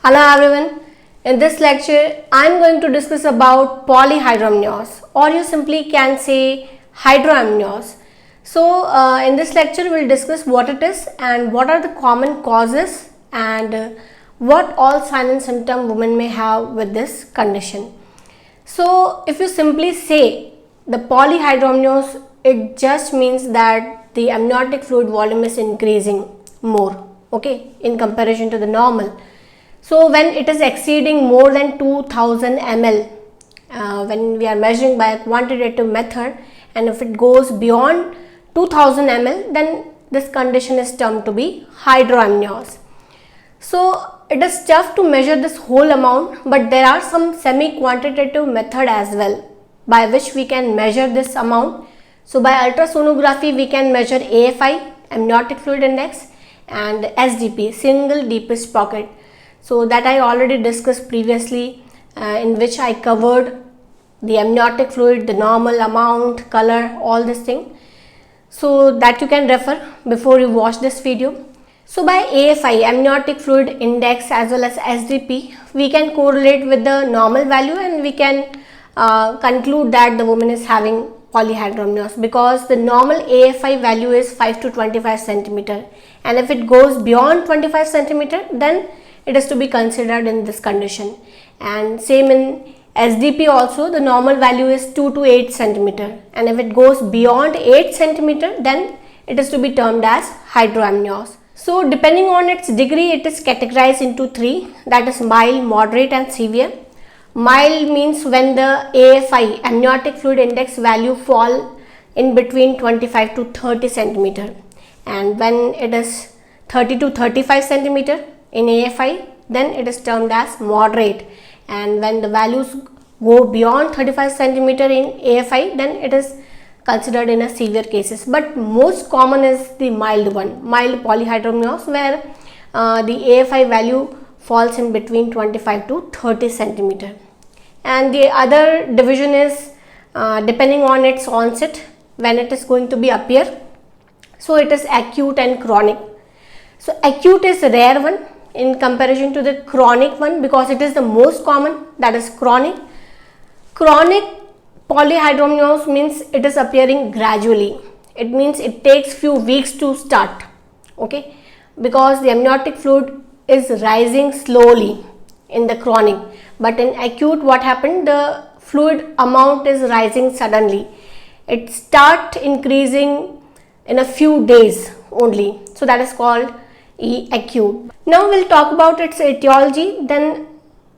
Hello everyone. In this lecture, I am going to discuss about Polyhydramnios, or you simply can say Hydramnios. So, in this lecture, we will discuss what it is and what are the common causes and what all signs and symptoms women may have with this condition. So, if you simply say the Polyhydramnios, it just means that the amniotic fluid volume is increasing more, okay, in comparison to the normal. So when it is exceeding more than 2000 ml, when we are measuring by a quantitative method, and if it goes beyond 2000 ml, then this condition is termed to be hydramnios. So it is tough to measure this whole amount, but there are some semi-quantitative method as well by which we can measure this amount. So by ultrasonography, we can measure AFI, amniotic fluid index, and SDP, single deepest pocket. So that I already discussed previously, in which I covered the amniotic fluid, the normal amount, color, all this thing. So that you can refer before you watch this video. So by AFI, amniotic fluid index, as well as SDP, we can correlate with the normal value and we can conclude that the woman is having polyhydramnios, because the normal AFI value is 5 to 25 centimeter, and if it goes beyond 25 centimeter, then it is to be considered in this condition. And same in SDP also, the normal value is 2 to 8 centimeter, and if it goes beyond 8 centimeter, then it is to be termed as hydramnios. So depending on its degree, it is categorized into three, that is mild, moderate and severe. Mild means when the AFI, amniotic fluid index value, fall in between 25 to 30 centimeter, and when it is 30 to 35 centimeter in AFI, then it is termed as moderate, and when the values go beyond 35 centimeter in AFI, then it is considered in a severe cases. But most common is the mild one, mild polyhydramnios, where the AFI value falls in between 25 to 30 centimeter. And the other division is depending on its onset, when it is going to be appear. So it is acute and chronic. So acute is a rare one in comparison to the chronic one, because it is the most common, that is chronic. Chronic polyhydramnios means it is appearing gradually. It means it takes few weeks to start, okay, because the amniotic fluid is rising slowly in the chronic. But in acute, what happened, the fluid amount is rising suddenly. It start increasing in a few days only. So that is called acute. Now we'll talk about its etiology. Then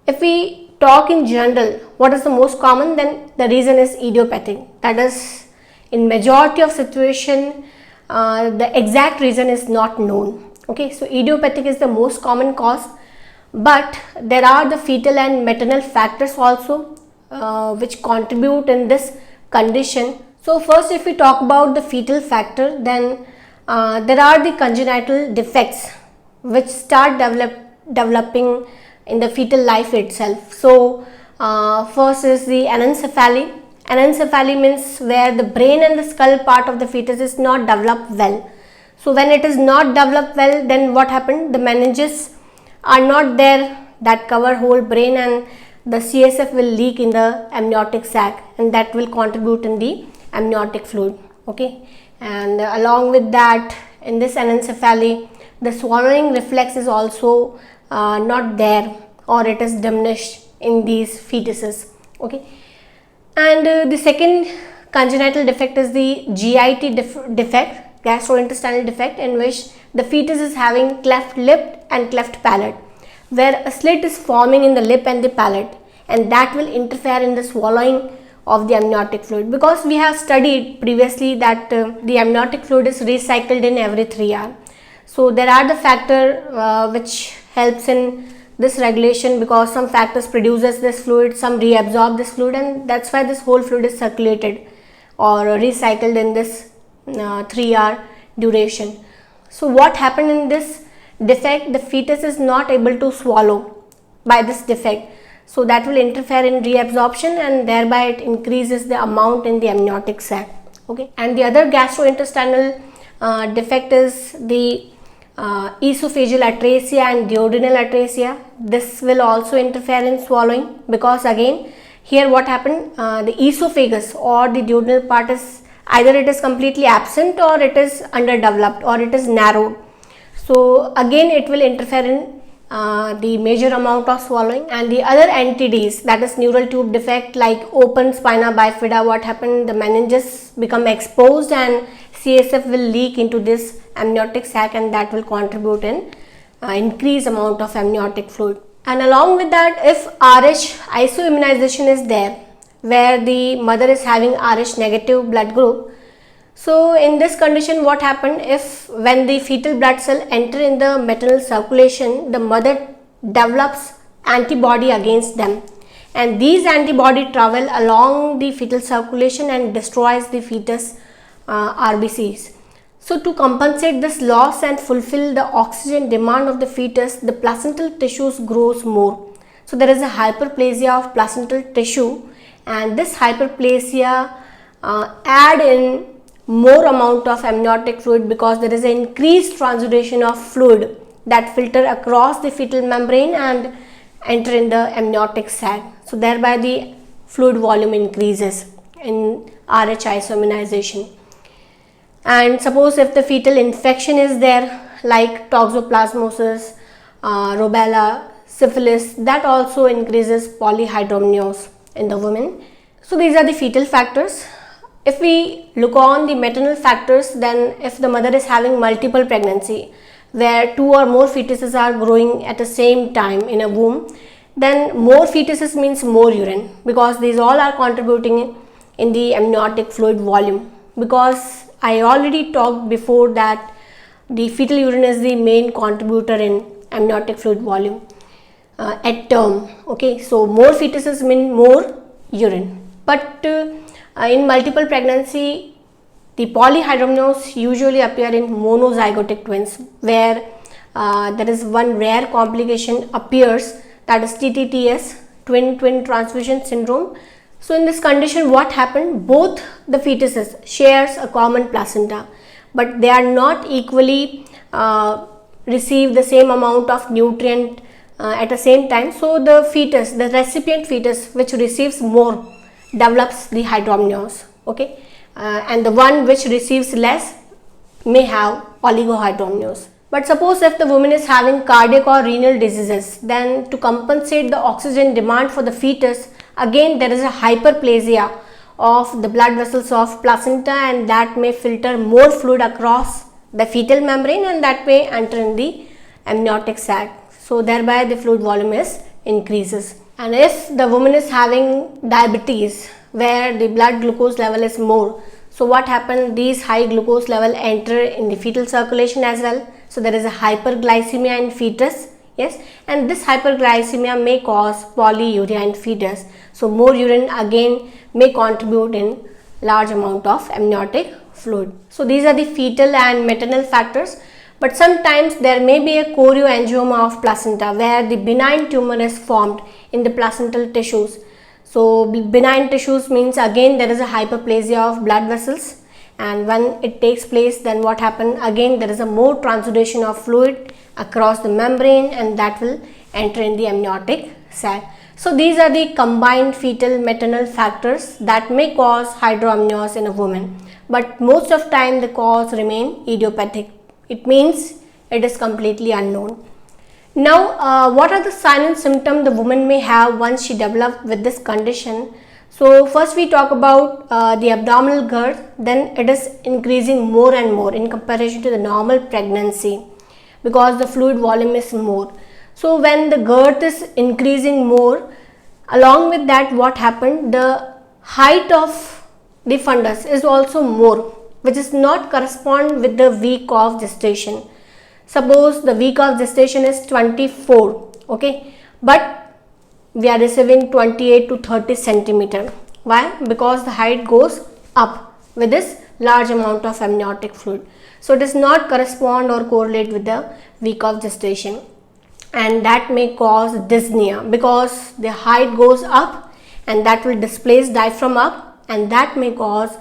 if we talk in general, what is the most common, then the reason is idiopathic. That is, in majority of situation, the exact reason is not known. Okay, so idiopathic is the most common cause, but there are the fetal and maternal factors also which contribute in this condition. So first, if we talk about the fetal factor, then there are the congenital defects which start developing in the fetal life itself. So first is the anencephaly. Anencephaly means where the brain and the skull part of the fetus is not developed well. So when it is not developed well, then what happened? The meninges are not there that cover whole brain, and the CSF will leak in the amniotic sac, and that will contribute in the amniotic fluid. Okay, and along with that, in this anencephaly, the swallowing reflex is also not there, or it is diminished in these fetuses. Okay, and the second congenital defect is the GIT defect, gastrointestinal defect, in which the fetus is having cleft lip and cleft palate, where a slit is forming in the lip and the palate, and that will interfere in the swallowing of the amniotic fluid, because we have studied previously that the amniotic fluid is recycled in every 3 hours. So there are the factor which helps in this regulation, because some factors produces this fluid, some reabsorb this fluid, and that's why this whole fluid is circulated or recycled in this 3 hour duration. So what happened in this defect, the fetus is not able to swallow by this defect. So that will interfere in reabsorption, and thereby it increases the amount in the amniotic sac. Okay, and the other gastrointestinal defect is the esophageal atresia and duodenal atresia. This will also interfere in swallowing, because again here what happened, the esophagus or the duodenal part is either it is completely absent or it is underdeveloped or it is narrowed. So again it will interfere in the major amount of swallowing. And the other entities, that is neural tube defect like open spina bifida, what happened, the meninges become exposed and CSF will leak into this amniotic sac, and that will contribute in increased amount of amniotic fluid. And along with that, if RH isoimmunization is there, where the mother is having RH negative blood group, so in this condition what happened, if when the fetal blood cell enter in the maternal circulation, the mother develops antibody against them, and these antibody travel along the fetal circulation and destroys the fetus RBCs. So to compensate this loss and fulfill the oxygen demand of the fetus, the placental tissues grows more. So there is a hyperplasia of placental tissue, and this hyperplasia add in more amount of amniotic fluid, because there is an increased transudation of fluid that filter across the fetal membrane and enter in the amniotic sac. So thereby the fluid volume increases in RH isoimmunization. And suppose if the fetal infection is there like toxoplasmosis, rubella, syphilis, that also increases polyhydramnios in the woman. So these are the fetal factors. If we look on the maternal factors, then if the mother is having multiple pregnancy where 2 or more fetuses are growing at the same time in a womb, then more fetuses means more urine, because these all are contributing in the amniotic fluid volume. Because I already talked before that the fetal urine is the main contributor in amniotic fluid volume at term. Okay, so more fetuses mean more urine. But in multiple pregnancy, the polyhydramnios usually appear in monozygotic twins, where there is one rare complication appears, that is TTTS, twin transfusion syndrome. So in this condition what happened, both the fetuses shares a common placenta, but they are not equally receive the same amount of nutrient at the same time. So the fetus, the recipient fetus which receives more, develops the hydramnios, okay, and the one which receives less may have oligohydramnios. But suppose if the woman is having cardiac or renal diseases, then to compensate the oxygen demand for the fetus, again there is a hyperplasia of the blood vessels of placenta, and that may filter more fluid across the fetal membrane, and that may enter in the amniotic sac. So thereby the fluid volume is increases. And if the woman is having diabetes where the blood glucose level is more, so what happens, these high glucose level enter in the fetal circulation as well. So there is a hyperglycemia in fetus, yes, and this hyperglycemia may cause polyuria in fetus. So more urine again may contribute in large amount of amniotic fluid. So these are the fetal and maternal factors. But sometimes there may be a chorioangioma of placenta where the benign tumor is formed in the placental tissues. So benign tissues means again there is a hyperplasia of blood vessels, and when it takes place, then what happens, again there is a more transudation of fluid across the membrane, and that will enter in the amniotic sac. So these are the combined fetal maternal factors that may cause hydramnios in a woman, but most of time the cause remain idiopathic. It means it is completely unknown. Now, what are the signs and symptoms the woman may have once she develops with this condition? So, first we talk about the abdominal girth, then it is increasing more and more in comparison to the normal pregnancy because the fluid volume is more. So, when the girth is increasing more, along with that what happened, the height of the fundus is also more, which is not correspond with the week of gestation. Suppose the week of gestation is 24, okay, but we are receiving 28 to 30 centimeter. Why? Because the height goes up with this large amount of amniotic fluid. So it does not correspond or correlate with the week of gestation, and that may cause dyspnea because the height goes up and that will displace diaphragm up, and that may cause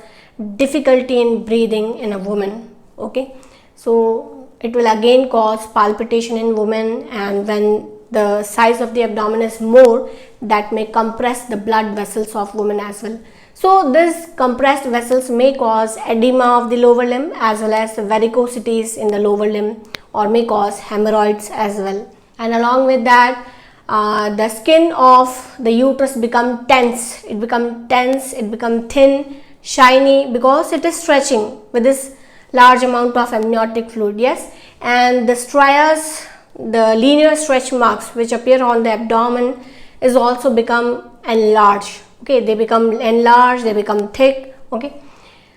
difficulty in breathing in a woman. Okay, so it will again cause palpitation in women, and when the size of the abdomen is more, that may compress the blood vessels of women as well. So these compressed vessels may cause edema of the lower limb as well as varicosities in the lower limb, or may cause hemorrhoids as well. And along with that, the skin of the uterus become tense, it become thin, shiny, because it is stretching with this large amount of amniotic fluid. Yes, and the strias, the linear stretch marks which appear on the abdomen, is also become enlarged. Okay, they become enlarged, they become thick. Okay,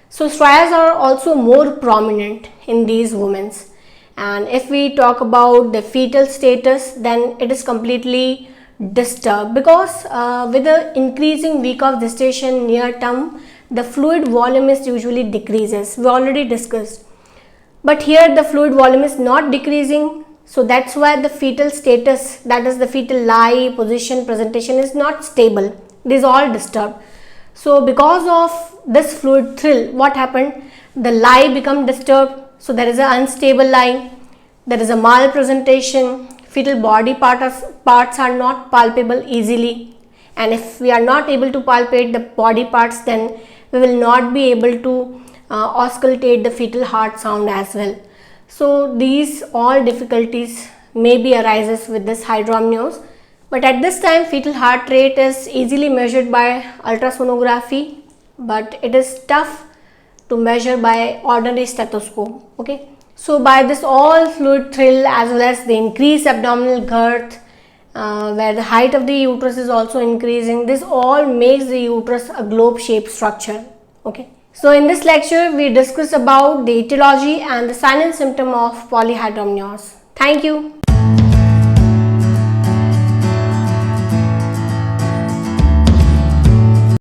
so strias are also more prominent in these women. And if we talk about the fetal status, then it is completely disturbed, because with the increasing week of gestation near term, the fluid volume is usually decreases. We already discussed, but here the fluid volume is not decreasing, so that's why the fetal status, that is the fetal lie, position, presentation, is not stable. It is all disturbed. So because of this fluid thrill, what happened? The lie become disturbed. So there is an unstable lie, there is a malpresentation, fetal body parts are not palpable easily, and if we are not able to palpate the body parts, then we will not be able to auscultate the fetal heart sound as well. So these all difficulties may be arises with this hydramnios. But at this time, fetal heart rate is easily measured by ultrasonography, but it is tough to measure by ordinary stethoscope. Okay, so by this all fluid thrill as well as the increased abdominal girth, where the height of the uterus is also increasing, this all makes the uterus a globe shaped structure. Okay, so in this lecture we discussed about the etiology and the sign and symptom of polyhydramnios. Thank you.